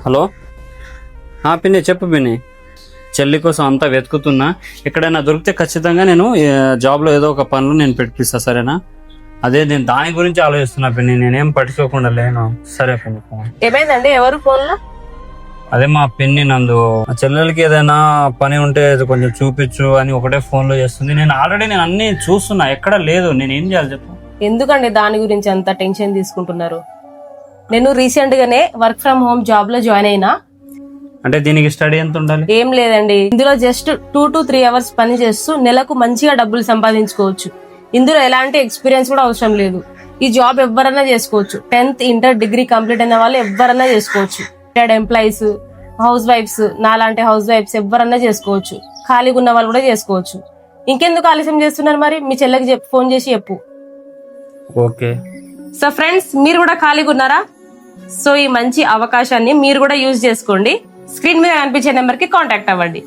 Hello పిన్ని చెప్పు పిన్ని. చెల్లి కోసం అంతా వెతుకుతున్నా, ఎక్కడైనా దొరికితే ఖచ్చితంగా నేను జాబ్లో ఏదో ఒక పనులు నేను పెట్టిస్తా, సరేనా? అదే నేను దాని గురించి ఆలోచిస్తున్నా పిన్ని, నేనేం పట్టించుకోకుండా లేను. సరే పిన్ని. ఏమైందండి? ఎవరు ఫోన్ లో? అదే మా పిన్ని నందు, ఆ చెల్లెలకి ఏదైనా పని ఉంటే కొంచెం చూపించు అని ఒకటే ఫోన్ లో చేస్తుంది. నేను అన్ని చూస్తున్నా, ఎక్కడ లేదు. నేను ఏం చేయాలి చెప్పు? ఎందుకండి దాని గురించి అంత టెన్షన్ తీసుకుంటున్నారు? నేను రీసెంట్ గానే వర్క్ ఫ్రమ్ హోమ్ జాబ్ లో జాయిన్ అయినా. అంటే దీనికి స్టడీ ఎంత ఉండాలి? ఏం లేదండి, ఇందులో జస్ట్ 2 to 3 hours పని చేస్తూ నెలకు మంచిగా డబ్బులు సంపాదించుకోవచ్చు. ఇందులో ఎలాంటి ఎక్స్పీరియన్స్ కూడా అవసరం లేదు. ఈ జాబ్ ఎవరైనా చేసుకోవచ్చు. 10th ఇంటర్ డిగ్రీ కంప్లీట్ అయిన వాళ్ళు ఎవరైనా చేసుకోవచ్చు. రిటైర్డ్ ఎంప్లాయీస్, హౌస్ వైఫ్స్, నాలాంటి హౌస్ వైఫ్స్ ఎవరైనా చేసుకోవచ్చు. ఖాళీగా ఉన్న వాళ్ళు కూడా చేసుకోవచ్చు. ఇంకెందుకు ఆలస్యం చేస్తున్నారు? మరి మీ చెల్లెకి ఫోన్ చేసి చెప్పు. ఓకే. సో ఫ్రెండ్స్, మీరు కూడా ఖాళీగా ఉన్నారా? సో ఈ మంచి అవకాశాన్ని మీరు కూడా యూజ్ చేసుకోండి. స్క్రీన్ మీద కనిపించే నెంబర్ కి కాంటాక్ట్ అవ్వండి.